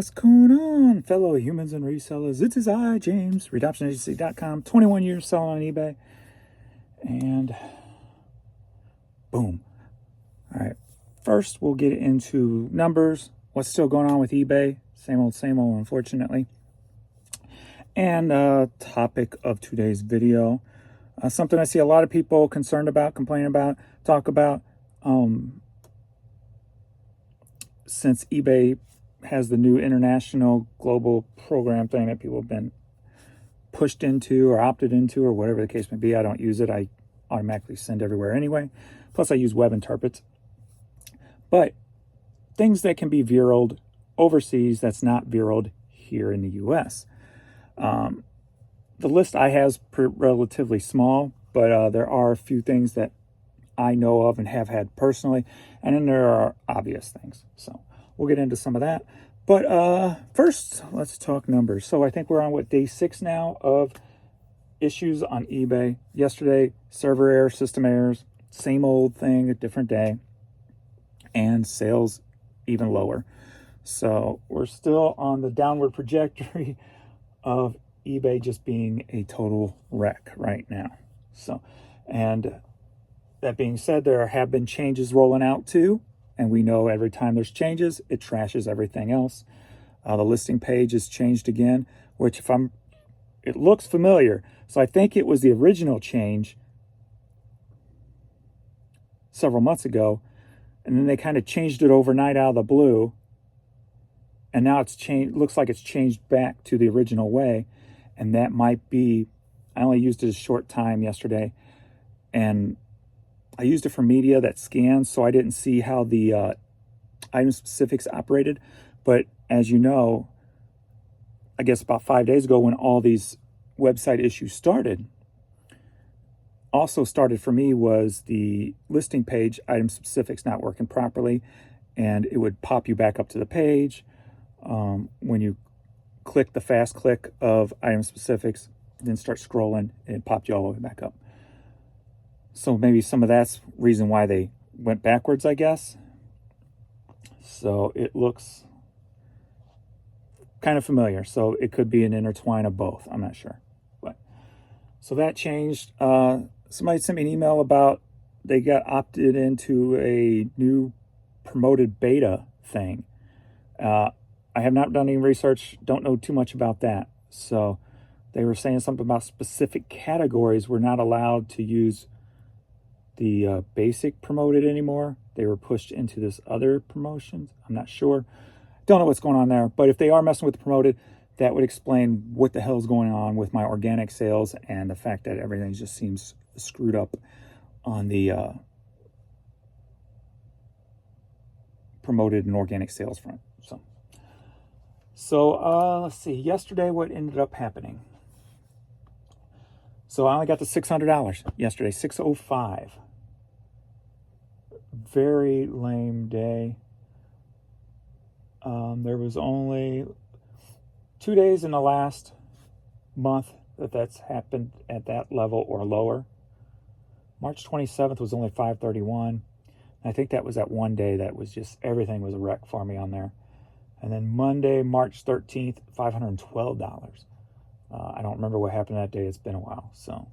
What's going on, fellow humans and resellers? It is I, James, redoptionagency.com, 21 years selling on eBay. And boom. All right. First, we'll get into numbers, what's still going on with eBay. Same old, unfortunately. And topic of today's video. Something I see a lot of people concerned about, complain about, talk about. Since eBay has the new international global program thing that people have been pushed into or opted into or whatever the case may be. I don't use it. I automatically send everywhere anyway. Plus I use WebInterpret. But things that can be VERO'd overseas that's not VERO'd here in the US. The list I have is relatively small, but there are a few things that I know of and have had personally, and then there are obvious things. So we'll get into some of that. But first, let's talk numbers. So I think we're on, day 6 now of issues on eBay. Yesterday, server error, system errors, same old thing, a different day, and sales even lower. So we're still on the downward trajectory of eBay just being a total wreck right now. So, and that being said, there have been changes rolling out too, and we know every time there's changes, it trashes everything else. The listing page is changed again, which it looks familiar. So I think it was the original change several months ago, and then they kind of changed it overnight out of the blue, and now it's changed. Looks like it's changed back to the original way, and that might be. I only used it a short time yesterday, and I used it for media that scans, so I didn't see how the item specifics operated. But as you know, I guess about 5 days ago when all these website issues started, also started for me was the listing page item specifics not working properly, and it would pop you back up to the page. When you click the fast click of item specifics, then start scrolling, and it popped you all the way back up. So maybe some of that's reason why they went backwards, I guess. So it looks kind of familiar. So it could be an intertwine of both. I'm not sure. But so that changed. Somebody sent me an email about they got opted into a new promoted beta thing. I have not done any research. Don't know too much about that. So they were saying something about specific categories were not allowed to use the basic promoted anymore. They were pushed into this other promotions. I'm not sure. Don't know what's going on there. But if they are messing with the promoted, that would explain what the hell is going on with my organic sales and the fact that everything just seems screwed up on the promoted and organic sales front. So let's see. Yesterday, what ended up happening? So I only got to $600 yesterday, $605. Very lame day. There was only 2 days in the last month that's happened at that level or lower. March 27th was only 531. I think that was that one day that was just, everything was a wreck for me on there. And then Monday, March 13th, $512. I don't remember what happened that day. It's been a while. So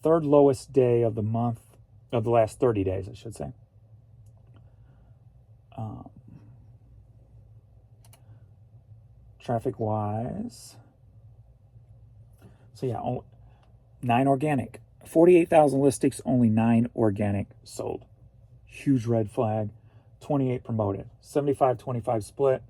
third lowest day of the month, of the last 30 days, I should say. Traffic wise. So yeah, 9 organic. 48,000 listings, only 9 organic sold. Huge red flag. 28 promoted. 75-25 split.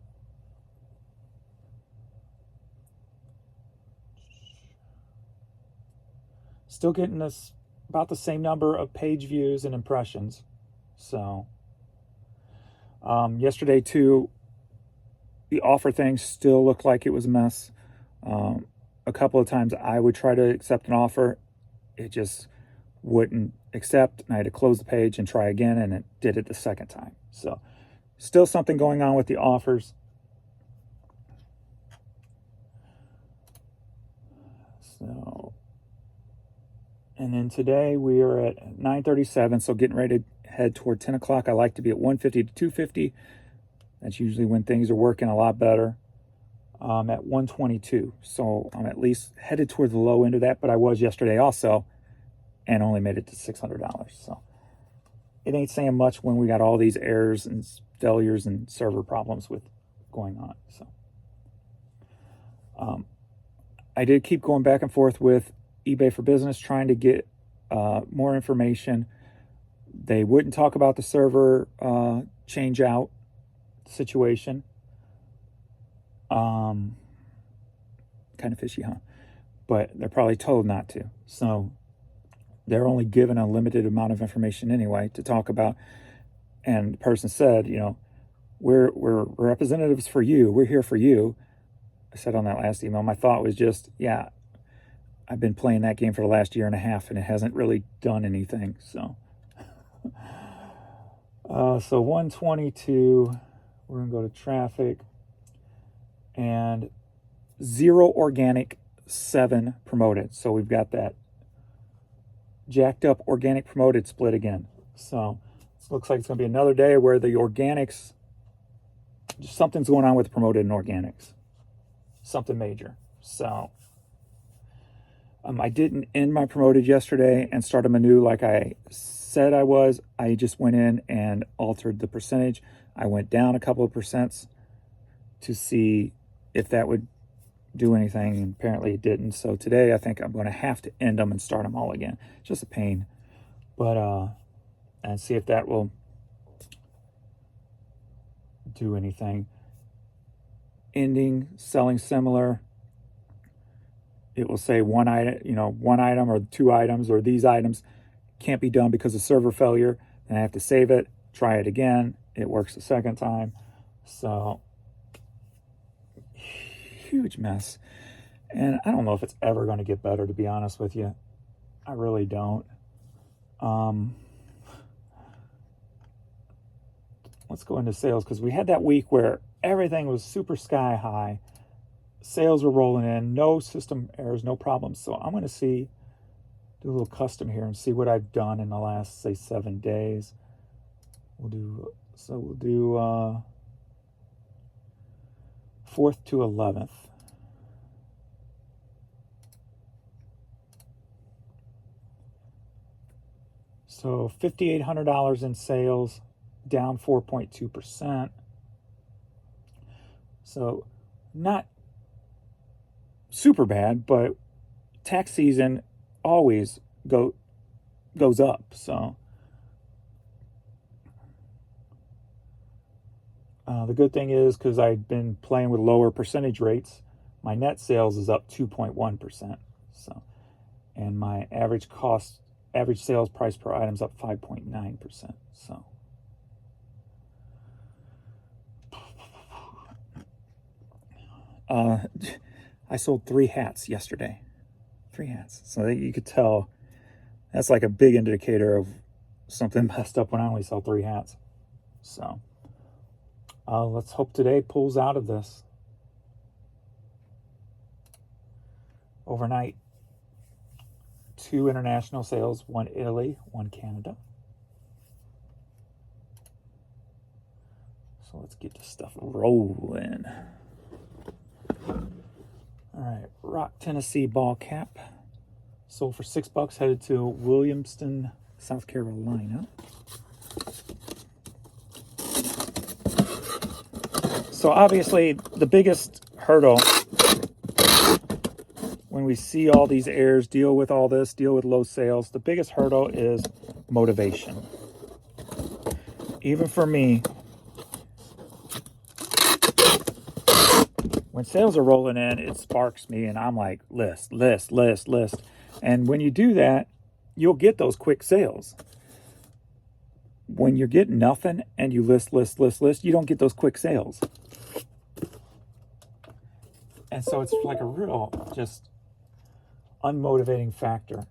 Still getting us about the same number of page views and impressions. So yesterday too, the offer thing still looked like it was a mess. A couple of times I would try to accept an offer, it just wouldn't accept, and I had to close the page and try again, and it did it the second time. So still something going on with the offers. So, and then today we are at 9:37, so getting ready to head toward 10 o'clock. I like to be at 150 to 250. That's usually when things are working a lot better. At 122. So I'm at least headed toward the low end of that, but I was yesterday also, and only made it to $600. So it ain't saying much when we got all these errors and failures and server problems with going on. So I did keep going back and forth with eBay for Business, trying to get more information. They wouldn't talk about the server change out situation. Kind of fishy, huh? But they're probably told not to. So they're only given a limited amount of information anyway to talk about. And the person said, you know, we're representatives for you. We're here for you. I said on that last email, my thought was just, yeah, I've been playing that game for the last year and a half, and it hasn't really done anything. So, so 122, we're going to go to traffic, and 0 organic, 7 promoted. So we've got that jacked up organic promoted split again. So it looks like it's going to be another day where the organics, something's going on with promoted and organics. Something major. So I didn't end my promoted yesterday and start a menu like I said I was. I just went in and altered the percentage. I went down a couple of percents to see if that would do anything, and apparently it didn't. So today I think I'm going to have to end them and start them all again. It's just a pain. But and see if that will do anything. Ending, selling similar. It will say one item, you know, one item or 2 items or these items can't be done because of server failure. And I have to save it, try it again. It works the second time. So huge mess. And I don't know if it's ever going to get better, to be honest with you. I really don't. Let's go into sales, because we had that week where everything was super sky high. Sales were rolling in, no system errors, no problems. So I'm going to do a little custom here and see what I've done in the last, say, 7 days. We'll do 4th to 11th. So $5,800 in sales, down 4.2%. So not super bad, but tax season always goes up. So the good thing is, because I've been playing with lower percentage rates, my net sales is up 2.1%. So, and my average sales price per item is up 5.9%. So I sold 3 hats yesterday. 3 hats. So you could tell that's like a big indicator of something messed up when I only sell 3 hats. So let's hope today pulls out of this. Overnight, 2 international sales, 1 Italy, 1 Canada. So let's get this stuff rolling. All right, Rock, Tennessee ball cap. Sold for $6, headed to Williamston, South Carolina. So obviously the biggest hurdle when we see all these errors, deal with all this, deal with low sales, the biggest hurdle is motivation. Even for me, when sales are rolling in, it sparks me, and I'm like, list. And when you do that, you'll get those quick sales. When you're getting nothing and you list, you don't get those quick sales. And so it's like a real just unmotivating factor.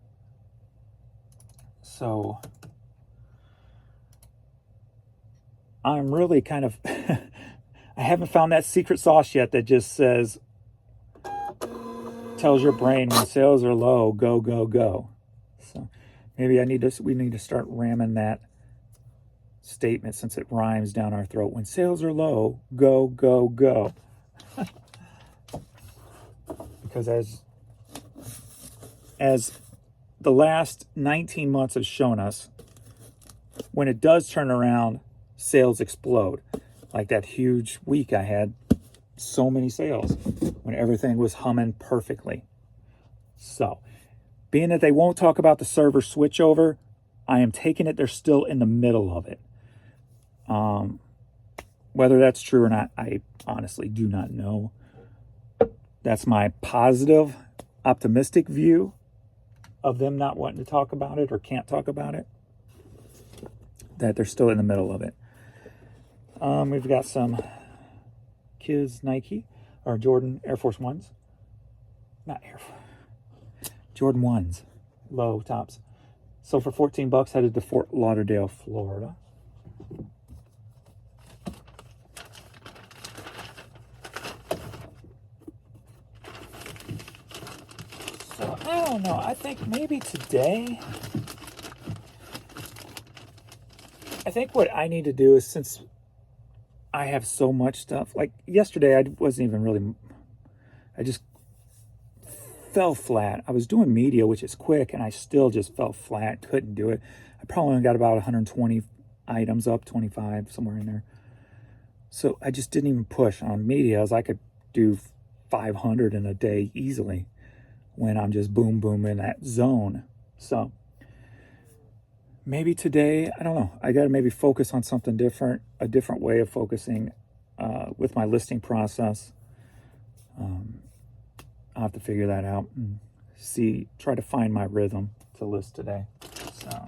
So I'm really kind of I haven't found that secret sauce yet that just says, tells your brain when sales are low, go. So maybe we need to start ramming that statement, since it rhymes down our throat. When sales are low, go, go, go. Because as the last 19 months have shown us, when it does turn around, sales explode. Like that huge week I had, so many sales when everything was humming perfectly. So, being that they won't talk about the server switchover, I am taking it they're still in the middle of it. Whether that's true or not, I honestly do not know. That's my positive, optimistic view of them not wanting to talk about it or can't talk about it, that they're still in the middle of it. We've got some Kids Nike or Jordan Air Force Ones. Not Air Force. Jordan 1s, low tops. So for $14, headed to Fort Lauderdale, Florida. So I don't know. I think maybe today, I think what I need to do is, since I have so much stuff, like yesterday I wasn't even really, I just fell flat. I was doing media, which is quick, and I still just fell flat, couldn't do it. I probably only got about 120 items up, 25, somewhere in there. So I just didn't even push on media, as I could do 500 in a day easily when I'm just boom, boom in that zone. So maybe today, I don't know, I got to maybe focus on something different, a different way of focusing with my listing process. I'll have to figure that out and try to find my rhythm to list today. So.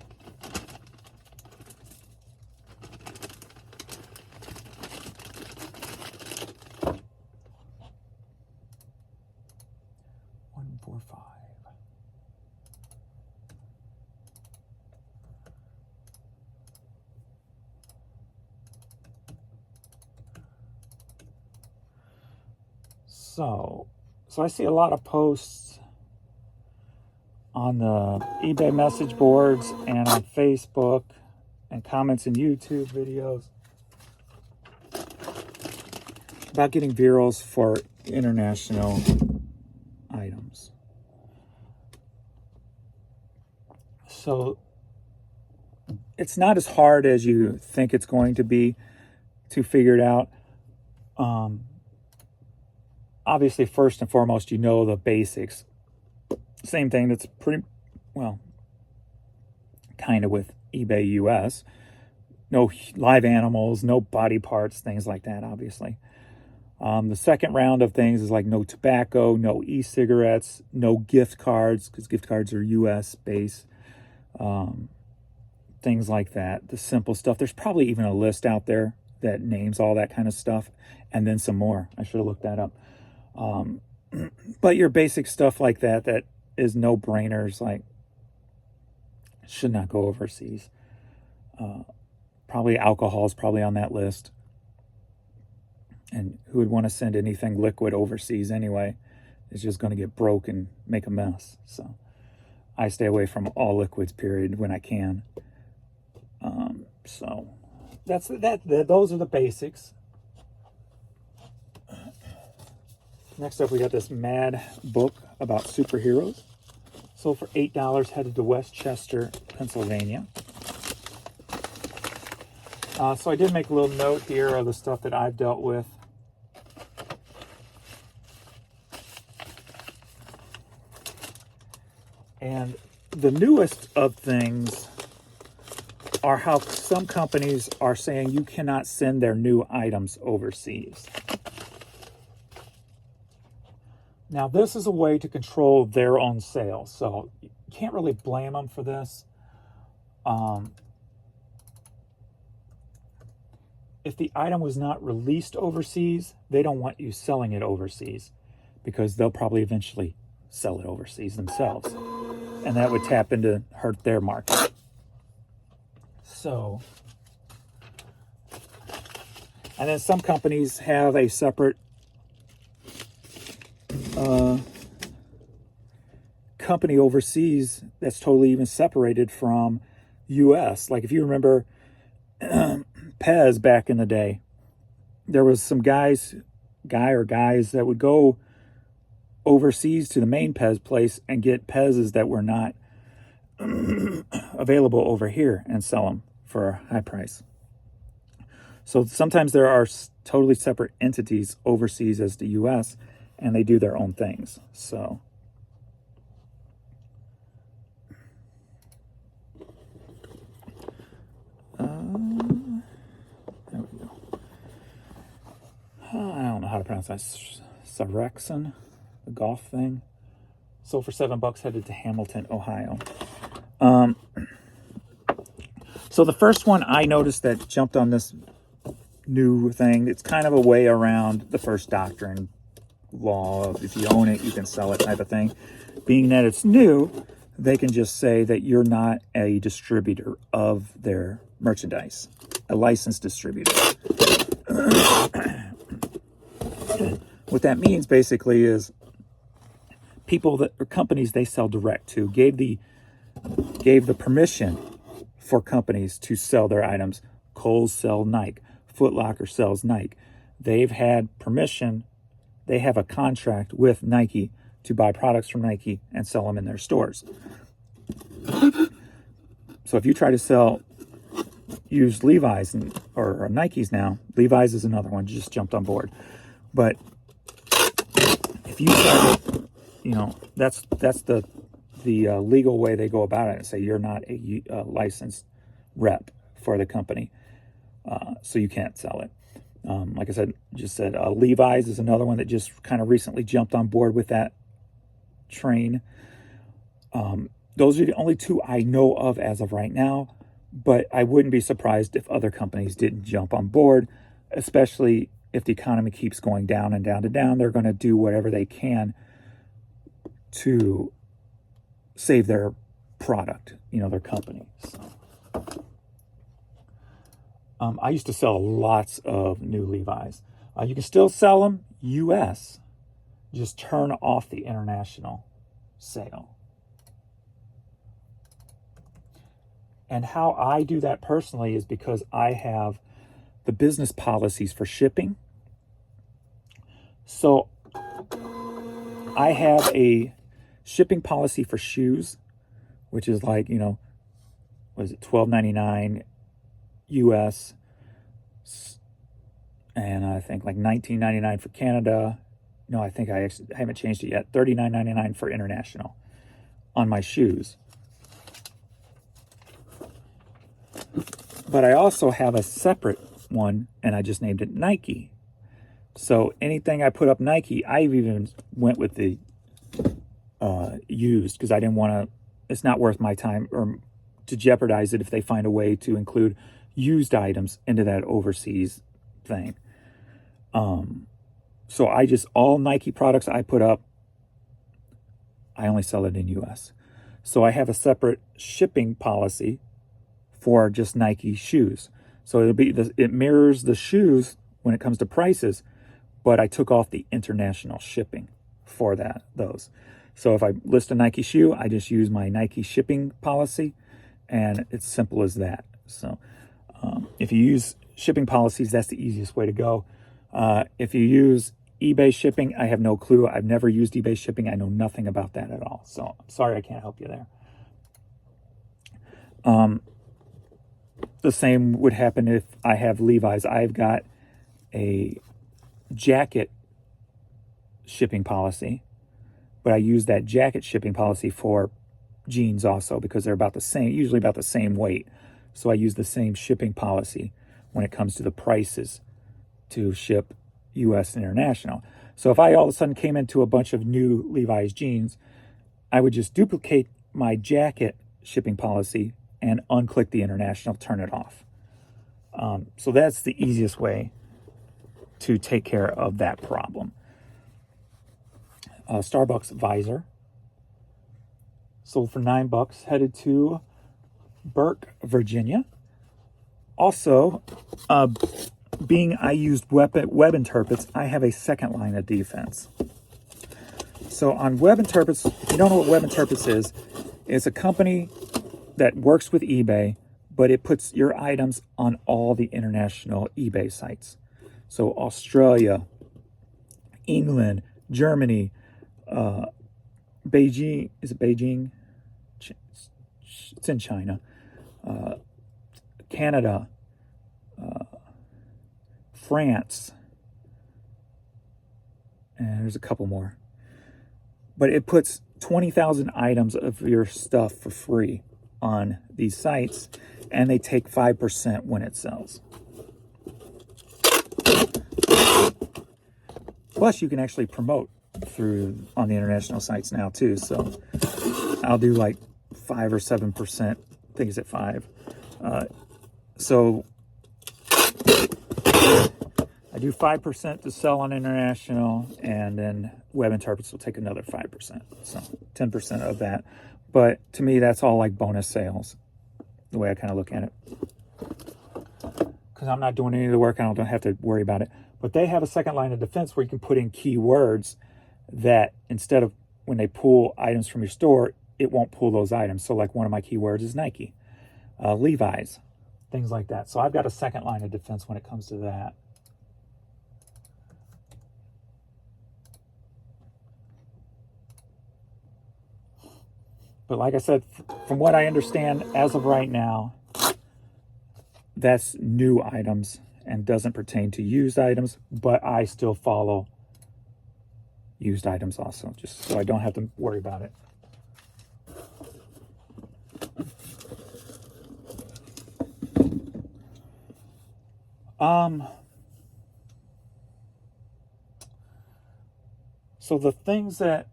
So I see a lot of posts on the eBay message boards and on Facebook and comments in YouTube videos about getting VEROs for international items. So it's not as hard as you think it's going to be to figure it out. Obviously, first and foremost, you know the basics. Same thing that's pretty, well, kind of with eBay US. No live animals, no body parts, things like that, obviously. The second round of things is like no tobacco, no e-cigarettes, no gift cards, because gift cards are US based. Things like that, the simple stuff. There's probably even a list out there that names all that kind of stuff, and then some more. I should have looked that up. But your basic stuff like that is no-brainers, like should not go overseas. Probably alcohol is probably on that list. And who would want to send anything liquid overseas anyway? It's just going to get broke and make a mess. So I stay away from all liquids, period, when I can. So those are the basics. Next up, we got this Mad book about superheroes. Sold for $8, headed to Westchester, Pennsylvania. So I did make a little note here of the stuff that I've dealt with. And the newest of things are how some companies are saying you cannot send their new items overseas. Now, this is a way to control their own sales, so you can't really blame them for this. If the item was not released overseas, they don't want you selling it overseas, because they'll probably eventually sell it overseas themselves, and that would tap into hurt their market. So, and then some companies have a separate company overseas that's totally even separated from US. Like if you remember Pez back in the day, there was some guys that would go overseas to the main Pez place and get Pez's that were not available over here and sell them for a high price. So sometimes there are totally separate entities overseas as the U.S., and they do their own things. So there we go. I don't know how to pronounce that. Sarexon, the golf thing. Sold for $7, headed to Hamilton, Ohio. So the first one I noticed that jumped on this new thing, it's kind of a way around the first doctrine law of if you own it, you can sell it type of thing. Being that it's new, they can just say that you're not a distributor of their merchandise, a licensed distributor. What that means basically is people that or companies they sell direct to gave the permission for companies to sell their items. Kohl's sell Nike, Foot Locker sells Nike. They've had permission, they have a contract with Nike to buy products from Nike and sell them in their stores. So if you try to sell used Levi's or Nikes now, Levi's is another one, just jumped on board. But if you try to, that's the legal way they go about it and say you're not a licensed rep for the company, so you can't sell it. Like I said, Levi's is another one that just kind of recently jumped on board with that train. Those are the only two I know of as of right now, but I wouldn't be surprised if other companies didn't jump on board, especially if the economy keeps going down and down and down. They're going to do whatever they can to save their product, their company. So, I used to sell lots of new Levi's. You can still sell them U.S. Just turn off the international sale. And how I do that personally is because I have the business policies for shipping. So I have a shipping policy for shoes, which is like, what is it, $12.99 US, and I think like $19.99 for Canada. No, I think I haven't changed it yet. $39.99 for international on my shoes. But I also have a separate one, and I just named it Nike. So anything I put up Nike, I've even went with the used, because I didn't want to, it's not worth my time or to jeopardize it if they find a way to include used items into that overseas thing. So all Nike products I put up, I only sell it in US. So I have a separate shipping policy for just Nike shoes. So it mirrors the shoes when it comes to prices, but I took off the international shipping for those. So if I list a Nike shoe, I just use my Nike shipping policy, and it's simple as that. So if you use shipping policies, that's the easiest way to go. If you use eBay shipping, I have no clue. I've never used eBay shipping. I know nothing about that at all. So I'm sorry I can't help you there. The same would happen if I have Levi's. I've got a jacket shipping policy, but I use that jacket shipping policy for jeans also because they're about the same, usually about the same weight. So I use the same shipping policy when it comes to the prices to ship U.S. and international. So if I all of a sudden came into a bunch of new Levi's jeans, I would just duplicate my jacket shipping policy and unclick the international, turn it off. So that's the easiest way to take care of that problem. Starbucks visor sold for $9, headed to Burke, Virginia. Also, being I used WebInterprets, I have a second line of defense. So on WebInterprets, if you don't know what WebInterprets is, it's a company that works with eBay, but it puts your items on all the international eBay sites. So Australia, England, Germany, Beijing, is it Beijing? It's in China. Canada, France, and there's a couple more. But it puts 20,000 items of your stuff for free on these sites, and they take 5% when it sells. Plus, you can actually promote on the international sites now too. So I'll do like 5 or 7%. I think it's at 5. So I do 5% to sell on international, and then WebInterprets will take another 5%. So 10% of that. But to me, that's all like bonus sales, the way I kind of look at it. Because I'm not doing any of the work, I don't have to worry about it. But they have a second line of defense where you can put in keywords that instead of when they pull items from your store, it won't pull those items. So like one of my keywords is Nike, Levi's, things like that. So I've got a second line of defense when it comes to that. But like I said, from what I understand, as of right now, that's new items and doesn't pertain to used items, but I still follow used items also, just so I don't have to worry about it. So the things that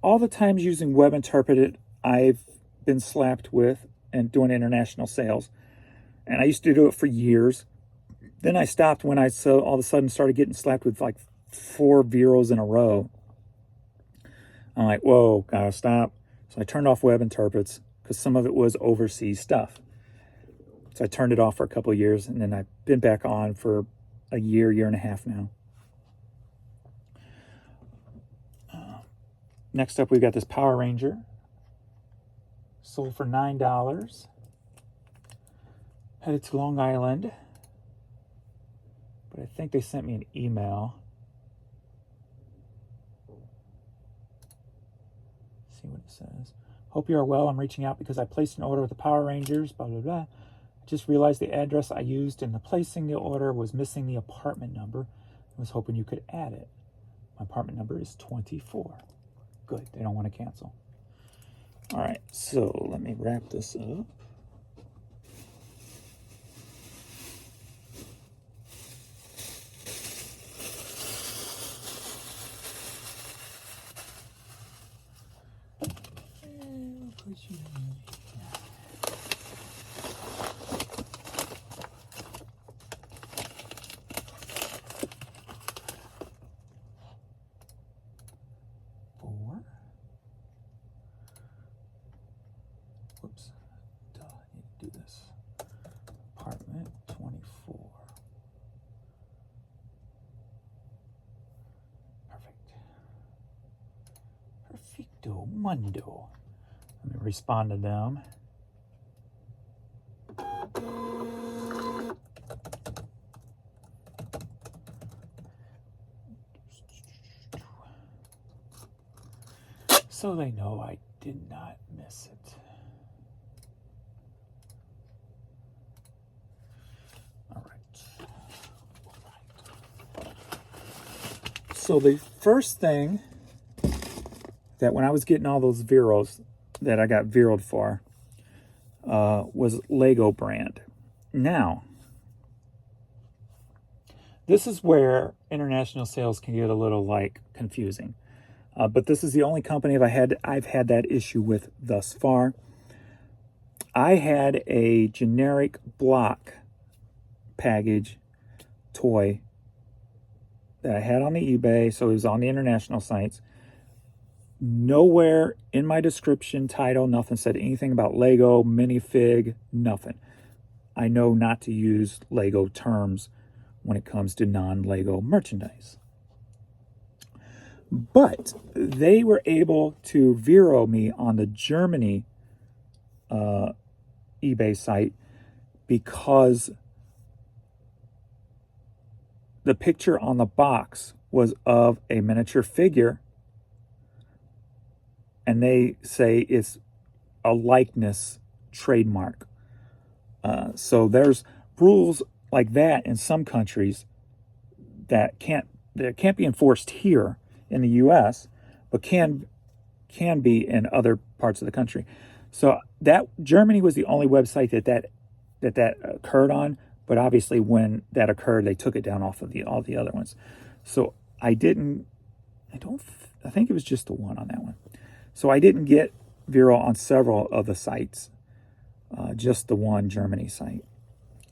all the times using WebInterpret I've been slapped with and doing international sales. And I used to do it for years. Then I stopped when I all of a sudden started getting slapped with like 4 VEROs in a row. I'm like, whoa, gotta stop. So I turned off WebInterprets because some of it was overseas stuff. So I turned it off for a couple of years, and then I've been back on for a year and a half now. Next up, we've got this Power Ranger. Sold for $9. Headed to Long Island. But I think they sent me an email. See what it says. Hope you are well. I'm reaching out because I placed an order with the Power Rangers, blah, blah, blah. I just realized the address I used in the placing the order was missing the apartment number. I was hoping you could add it. My apartment number is 24. Good, they don't want to cancel. All right, so let me wrap this up. Whoops. Duh, I need to do this. Apartment 24. Perfect. Perfecto mundo. Let me respond to them. So they know I did not miss it. All right. So the first thing that when I was getting all those VEROs that I got VERO'd for was Lego brand. Now, this is where international sales can get a little like confusing. But this is the only company I've had that issue with thus far. I had a generic block package toy that I had on the eBay, so it was on the international sites. Nowhere in my description, title, nothing said anything about Lego, minifig, nothing. I know not to use Lego terms when it comes to non-Lego merchandise. But they were able to VERO me on the Germany eBay site because the picture on the box was of a miniature figure, and they say it's a likeness trademark. So there's rules like that in some countries that can't be enforced here in the U.S., but can be in other parts of the country. So that Germany was the only website that occurred on. But obviously, when that occurred, they took it down off of all the other ones. So I think it was just the one on that one. So I didn't get VERO on several of the sites, just the one Germany site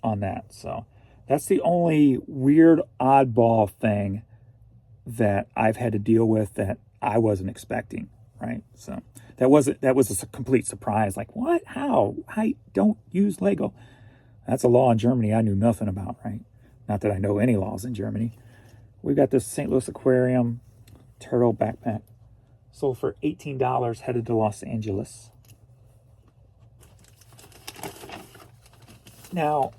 on that. So that's the only weird oddball thing that I've had to deal with that I wasn't expecting, right? So that was a complete surprise. Like, what? How? I don't use Lego. That's a law in Germany I knew nothing about, right? Not that I know any laws in Germany. We've got this St. Louis Aquarium turtle backpack. Sold for $18, headed to Los Angeles. Now,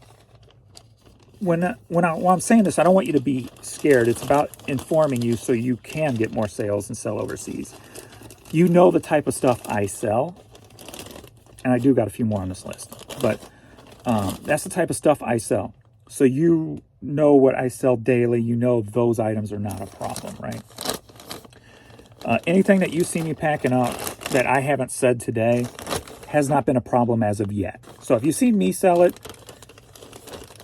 when I'm saying this, I don't want you to be scared. It's about informing you so you can get more sales and sell overseas. You know the type of stuff I sell, and I do got a few more on this list, but that's the type of stuff I sell. So you know what I sell daily. You know those items are not a problem, right? Anything that you see me packing up that I haven't said today has not been a problem as of yet. So if you see me sell it,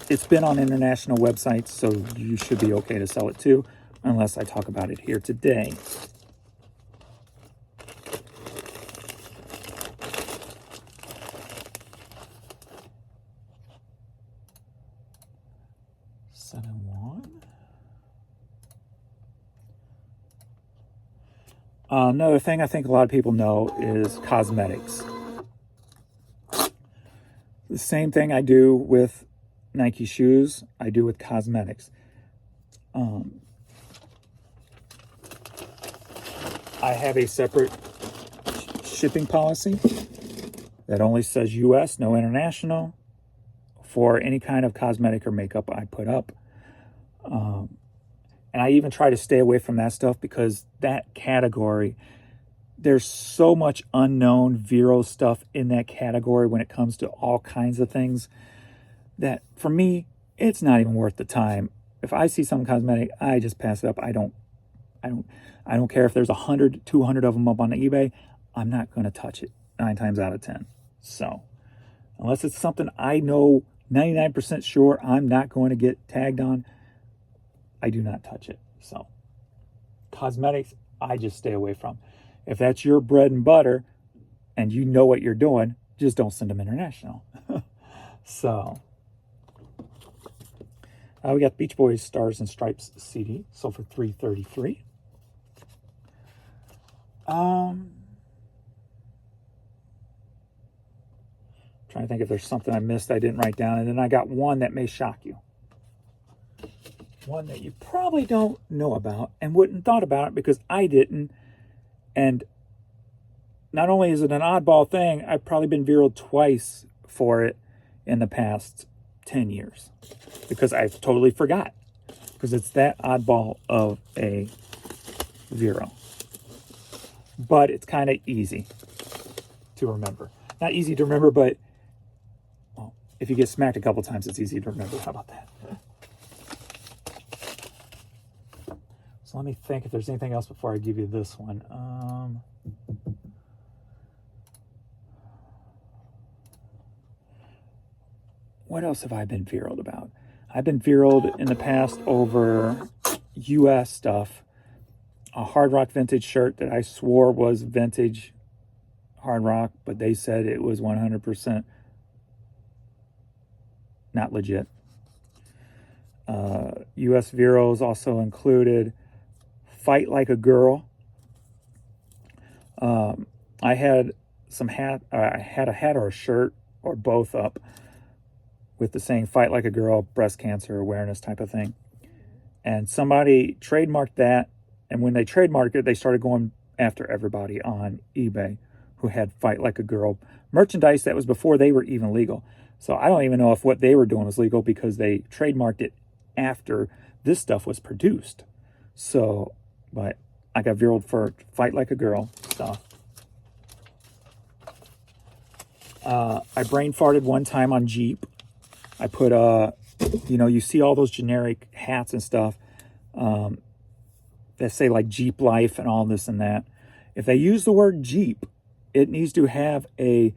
it's been on international websites, so you should be okay to sell it too, unless I talk about it here today. Another thing I think a lot of people know is cosmetics. The same thing I do with Nike shoes, I do with cosmetics. I have a separate shipping policy that only says US, no international, for any kind of cosmetic or makeup I put up. And I even try to stay away from that stuff because that category, there's so much unknown VERO stuff in that category when it comes to all kinds of things that for me, it's not even worth the time. If I see some cosmetic, I just pass it up. I don't care if there's 100, 200 of them up on eBay. I'm not going to touch it 9 times out of 10. So unless it's something I know 99% sure I'm not going to get tagged on, I do not touch it. So cosmetics, I just stay away from. If that's your bread and butter and you know what you're doing, just don't send them international. So we got Beach Boys Stars and Stripes CD, sold for $3.33. Trying to think if there's something I missed I didn't write down. And then I got one that may shock you. One that you probably don't know about and wouldn't thought about it because I didn't. And not only is it an oddball thing, I've probably been VERO'd twice for it in the past 10 years because I totally forgot, because it's that oddball of a VERO. But it's kind of easy to remember. Not easy to remember, but well, if you get smacked a couple times, it's easy to remember. How about that? So let me think if there's anything else before I give you this one. What else have I been VERO'd about? I've been VERO'd in the past over US stuff. A Hard Rock vintage shirt that I swore was vintage Hard Rock, but they said it was 100% not legit. US VEROs also included Fight Like a Girl. I had I had a hat or a shirt or both up with the saying Fight Like a Girl, breast cancer awareness type of thing. And somebody trademarked that And when they trademarked it, they started going after everybody on eBay who had Fight Like a Girl merchandise that was before they were even legal. So I don't even know if what they were doing was legal because they trademarked it after this stuff was produced. So, but I got VERO'd for Fight Like a Girl stuff. I brain farted one time on Jeep. I put, you know, you see all those generic hats and stuff that say like Jeep Life and all this and that. If they use the word Jeep, it needs to have a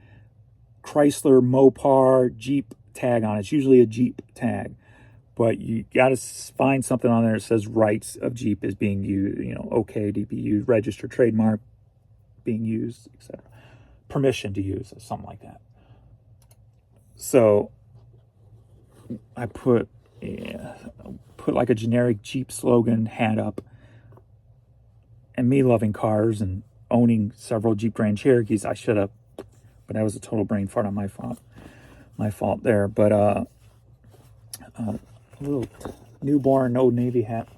Chrysler, Mopar, Jeep tag on it. It's usually a Jeep tag. But you got to find something on there that says rights of Jeep is being used, you know, okay, DPU, registered trademark, being used, etc. Permission to use, something like that. So I put like a generic Jeep slogan hat up. And me loving cars and owning several Jeep Grand Cherokees, I should have, but that was a total brain fart on my fault there. But a little newborn Old Navy hat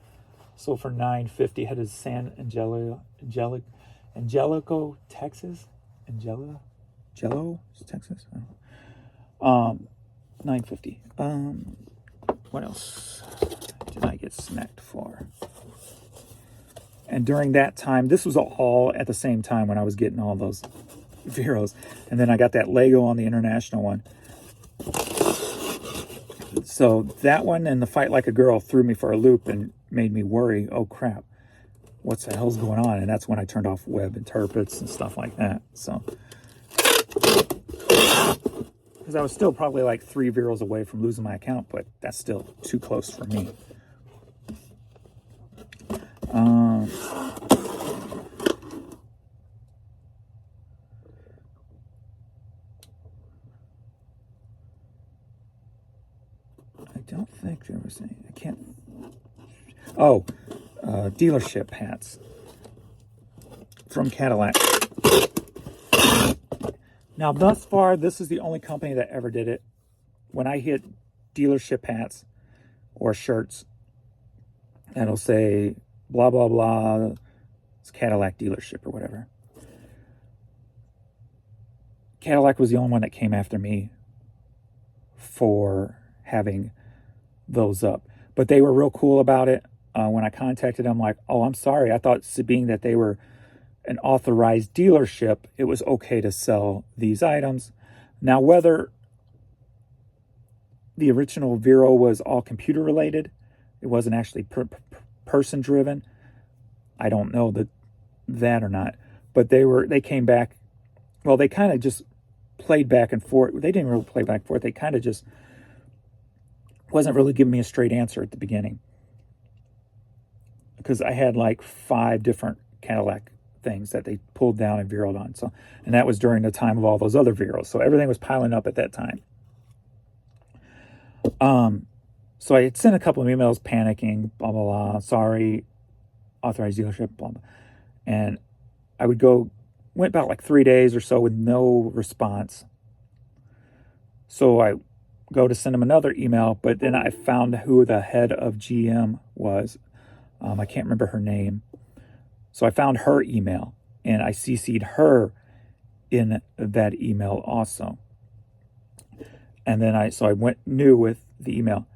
sold for $9.50. Headed to San Angelico, Texas. Jello, Texas. I don't know. $9.50. What else did I get smacked for? And during that time, this was all at the same time when I was getting all those VEROs. And then I got that Lego on the international one. So that one and the Fight Like a Girl threw me for a loop and made me worry, oh crap, what's the hell's going on? And that's when I turned off WebInterprets and stuff like that. So, because I was still probably like 3 VEROs away from losing my account, but that's still too close for me. I don't think there was any. I can't. Oh, dealership hats from Cadillac. Now, thus far, this is the only company that ever did it. When I hit dealership hats or shirts, that'll say blah, blah, blah. It's Cadillac dealership or whatever. Cadillac was the only one that came after me for having those up. But they were real cool about it. When I contacted them, like, oh, I'm sorry. I thought being that they were an authorized dealership, it was okay to sell these items. Now, whether the original VERO was all computer related, it wasn't actually person driven, I don't know that or not. But they came back. Well, they kind of just played back and forth. They didn't really play back and forth. They kind of just wasn't really giving me a straight answer at the beginning, because I had like 5 different Cadillac things that they pulled down and VERO'd on. So, and that was during the time of all those other VEROs. So everything was piling up at that time. So I had sent a couple of emails panicking, blah, blah, blah, sorry, authorized dealership, blah, blah. And I went about like 3 days or so with no response. So I go to send them another email, but then I found who the head of GM was. I can't remember her name. So I found her email and I CC'd her in that email also. And then I went new with the email.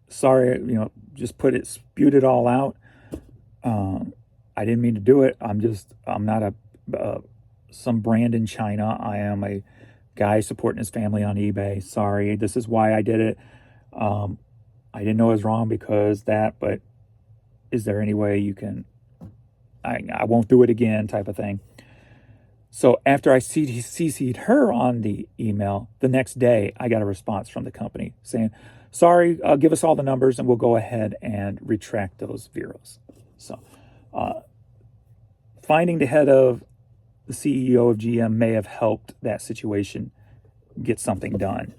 Sorry, just spewed it all out. I didn't mean to do it. I'm not some brand in China. I am a guy supporting his family on eBay. Sorry, this is why I did it. I didn't know it was wrong because that, but is there any way you can, I won't do it again type of thing. So after I CC'd her on the email, the next day I got a response from the company saying, sorry, give us all the numbers and we'll go ahead and retract those VEROs. So finding the head of the CEO of GM may have helped that situation get something done.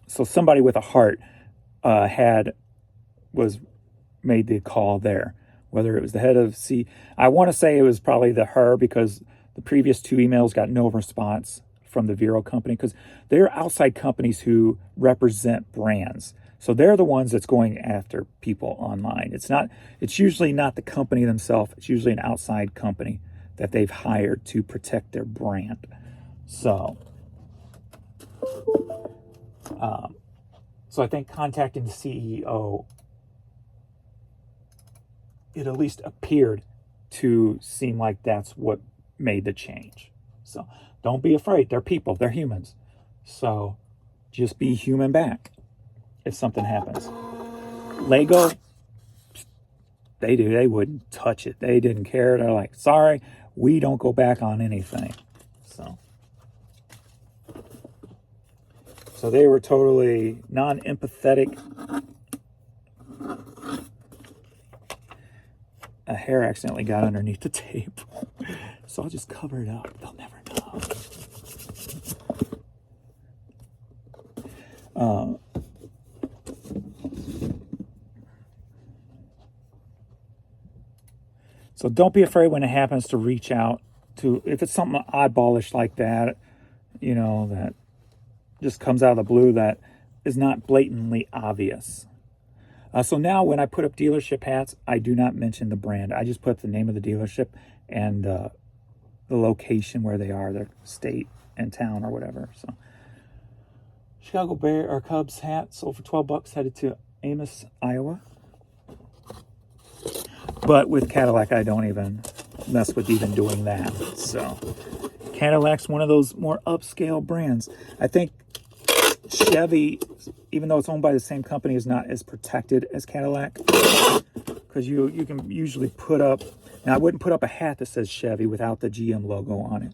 So somebody with a heart made the call there. Whether it was the head of I want to say it was probably her, because the previous 2 emails got no response from the VERO company, because they're outside companies who represent brands. So they're the ones that's going after people online. It's usually not the company themselves. It's usually an outside company that they've hired to protect their brand. So, so I think contacting the CEO, it at least appeared to seem like that's what made the change. So don't be afraid. They're people. They're humans. So just be human back if something happens. Lego, they wouldn't touch it. They didn't care. They're like, sorry, we don't go back on anything. So they were totally non-empathetic. A hair accidentally got underneath the tape. So I'll just cover it up. They'll never know. So don't be afraid when it happens to reach out to, if it's something oddballish like that, you know, that just comes out of the blue, that is not blatantly obvious. So now when I put up dealership hats, I do not mention the brand. I just put the name of the dealership and the location where they are, their state and town or whatever. So Chicago Bear or Cubs hat sold for $12, headed to Amos, Iowa. But with Cadillac, I don't even mess with even doing that. So Cadillac's one of those more upscale brands. I think Chevy, even though it's owned by the same company, is not as protected as Cadillac, because you can usually put up, now I wouldn't put up a hat that says Chevy without the GM logo on it,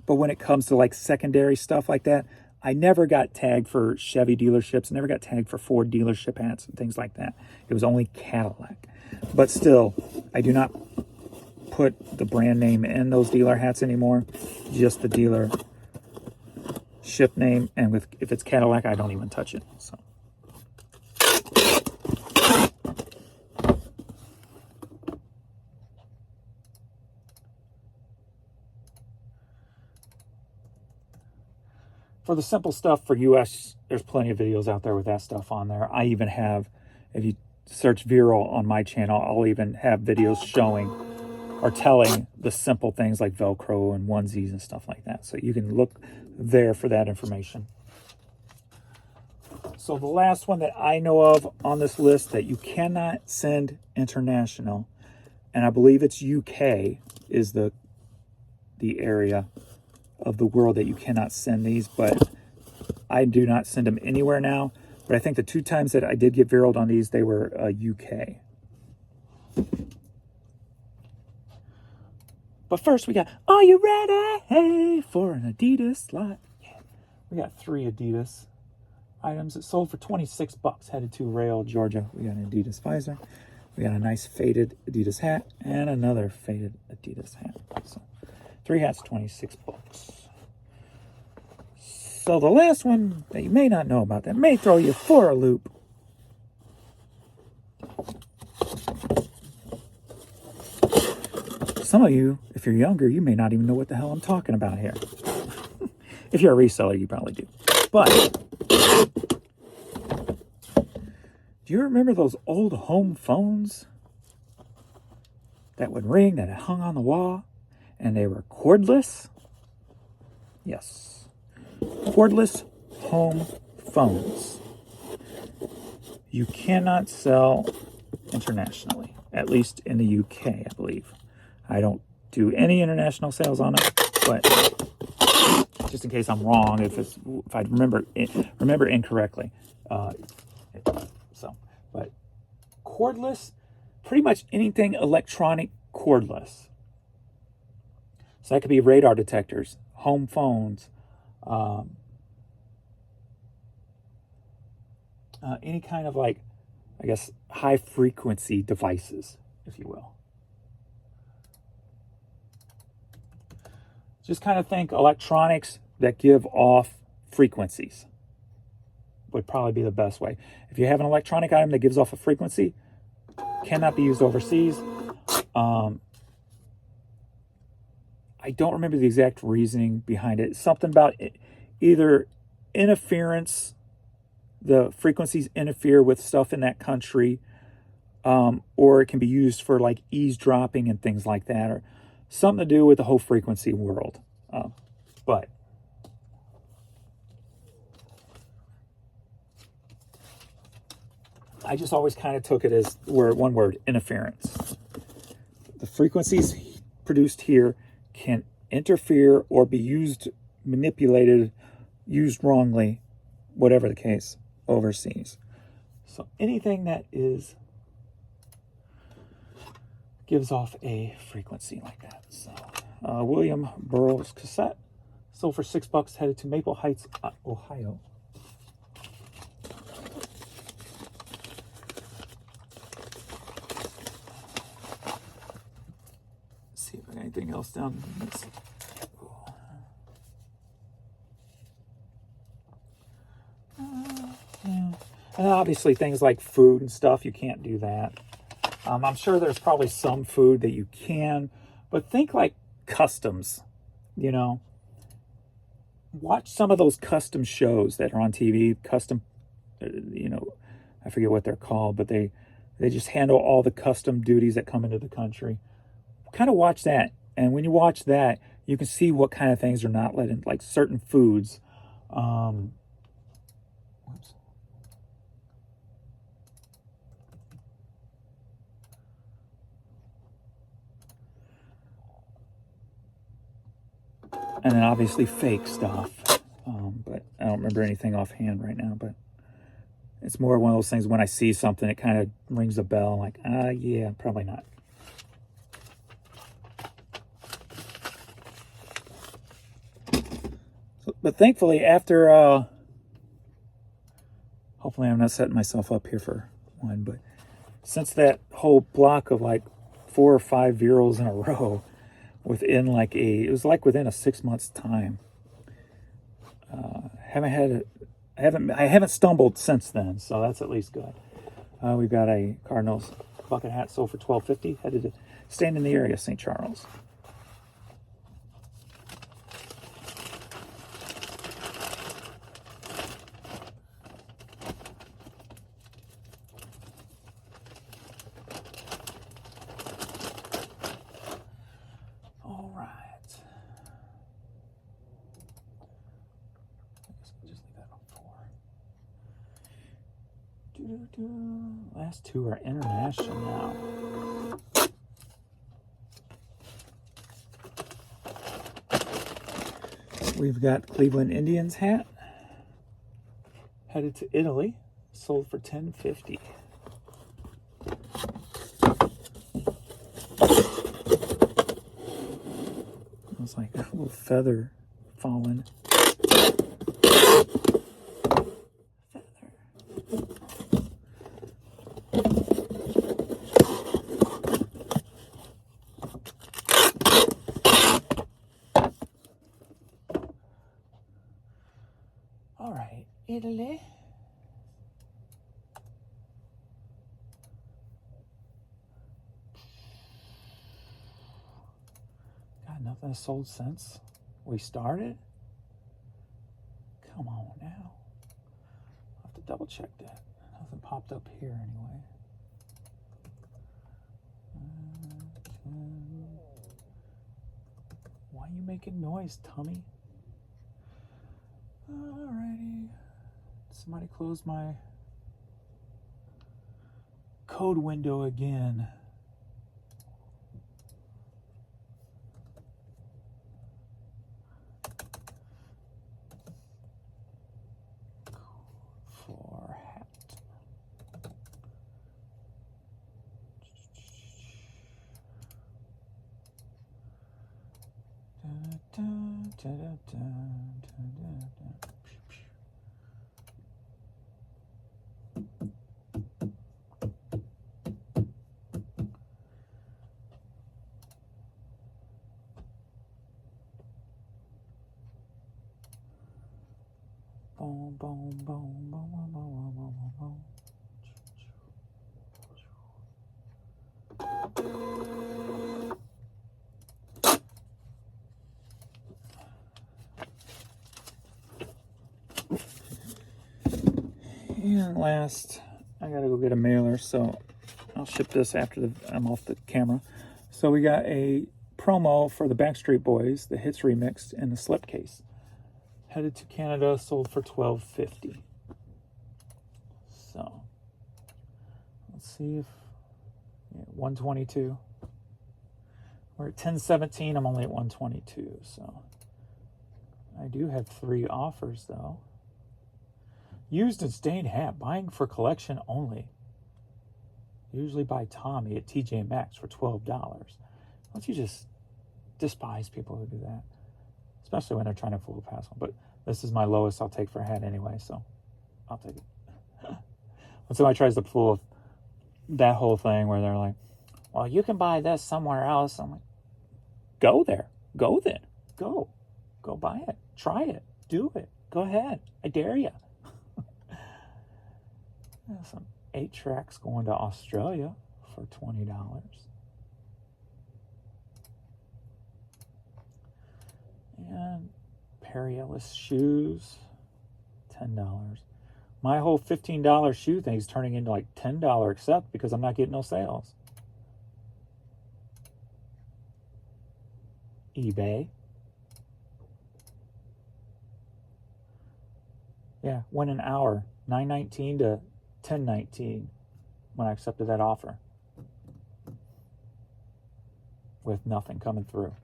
but when it comes to like secondary stuff like that, I never got tagged for Chevy dealerships, never got tagged for Ford dealership hats and things like that. It was only Cadillac. But still, I do not put the brand name in those dealer hats anymore, just the dealer ship name, and if it's Cadillac, I don't even touch it. So for the simple stuff for US, there's plenty of videos out there with that stuff on there. I even have, if you search Vero on my channel, I'll even have videos showing or telling the simple things like Velcro and onesies and stuff like that. So you can look there for that information. So the last one that I know of on this list that you cannot send international, and I believe it's UK, is the area of the world that you cannot send these, but I do not send them anywhere now. But I think the 2 times that I did get Vero'd on these, they were UK. But first we got, are you ready for an Adidas slot? Yeah. We got 3 Adidas items that sold for $26, headed to Rail, Georgia. We got an Adidas visor. We got a nice faded Adidas hat and another faded Adidas hat. So 3 hats, $26. So the last one that you may not know about that may throw you for a loop. Some of you, if you're younger, you may not even know what the hell I'm talking about here. If you're a reseller, you probably do. But do you remember those old home phones that would ring, that hung on the wall, and they were cordless? Yes. Cordless home phones. You cannot sell internationally, at least in the UK, I believe. I don't do any international sales on it, but just in case I'm wrong, if I remember incorrectly. But cordless, pretty much anything electronic cordless. So that could be radar detectors, home phones, any kind of, like, I guess, high frequency devices, if you will. Just kind of think electronics that give off frequencies would probably be the best way. If you have an electronic item that gives off a frequency, cannot be used overseas. I don't remember the exact reasoning behind it. Something about either interference the frequencies interfere with stuff in that country, or it can be used for like eavesdropping and things like that, or something to do with the whole frequency world. But I just always kind of took it as one word, interference. The frequencies produced here can interfere or be used, manipulated, used wrongly, whatever the case, overseas. So anything that gives off a frequency like that. So William Burroughs cassette sold for $6, headed to Maple Heights, Ohio. See if I got anything else down this. Yeah. And obviously things like food and stuff, you can't do that. I'm sure there's probably some food that you can, but think like customs, you know. Watch some of those custom shows that are on TV, custom, you know, I forget what they're called, but they just handle all the custom duties that come into the country. Kind of watch that. And when you watch that, you can see what kind of things are not let in, like certain foods. Whoops. And then obviously fake stuff. But I don't remember anything offhand right now. But it's more one of those things when I see something, it kind of rings a bell. Like, yeah, probably not. But thankfully, after, hopefully I'm not setting myself up here for one, but since that whole block of like 4 or 5 VEROs in a row, within like it was like within a 6 months time, I haven't stumbled since then, so that's at least good. We've got a Cardinals bucket hat sold for $12.50, headed to staying in the area, St. Charles. Last two are international now. We've got Cleveland Indians hat, headed to Italy, sold for $10.50. It was like a little feather falling. Italy. God, nothing has sold since we started. Come on now. I'll have to double check that. Nothing popped up here anyway. Why are you making noise, Tummy? Alrighty. Somebody close my code window again. For hat. Da, da, da, da, da, da. Boom, boom, boom, boom, boom, boom, boom, boom. And last, I gotta go get a mailer, so I'll ship this after I'm off the camera. So we got a promo for the Backstreet Boys, the Hits Remix, and the slipcase. Headed to Canada, sold for $12.50. So let's see if 122. We're at 1017. I'm only at 122. So I do have 3 offers though. Used and stained hat, buying for collection only. Usually by Tommy at TJ Maxx for $12. Don't you just despise people who do that? Especially when they're trying to fool the past one. But this is my lowest I'll take for a hat anyway, so I'll take it. When somebody tries to fool that whole thing where they're like, well, you can buy this somewhere else. I'm like, go there. Go then. Go. Go buy it. Try it. Do it. Go ahead. I dare you. Some 8 tracks going to Australia for $20. And Perry Ellis shoes, $10. My whole $15 shoe thing is turning into like $10 except because I'm not getting no sales. eBay. Yeah, went an hour, $9.19 to $10.19 when I accepted that offer with nothing coming through.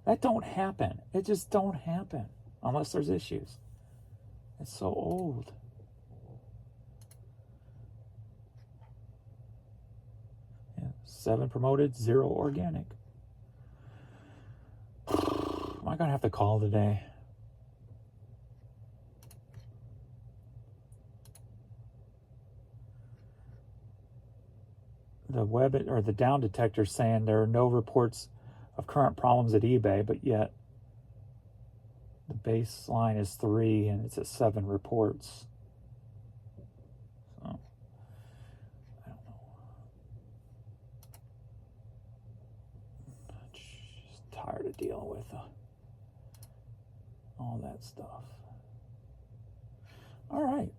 That don't happen. It just don't happen unless there's issues. It's so old. Yeah, 7 promoted, 0 organic. Am I gonna have to call today? The web or the down detector saying there are no reports of current problems at eBay, but yet the baseline is 3 and it's at 7 reports. So I don't know. Just tired of dealing with all that stuff. All right.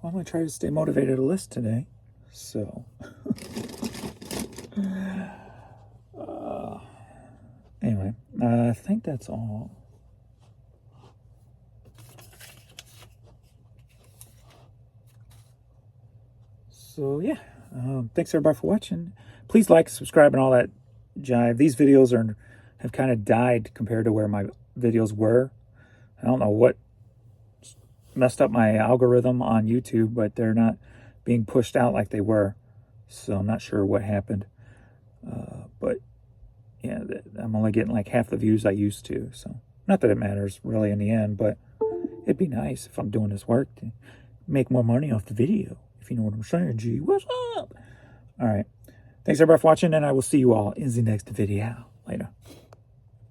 Well, I'm going to try to stay motivated to list today. So, anyway, I think that's all. So, yeah, thanks everybody for watching. Please like, subscribe, and all that jive. These videos have kind of died compared to where my videos were. I don't know what messed up my algorithm on YouTube, but they're not being pushed out like they were. So I'm not sure what happened. But yeah, I'm only getting like half the views I used to. So not that it matters really in the end, but it'd be nice if I'm doing this work to make more money off the video. If you know what I'm saying, G. What's up? All right. Thanks everybody for watching, and I will see you all in the next video. Later.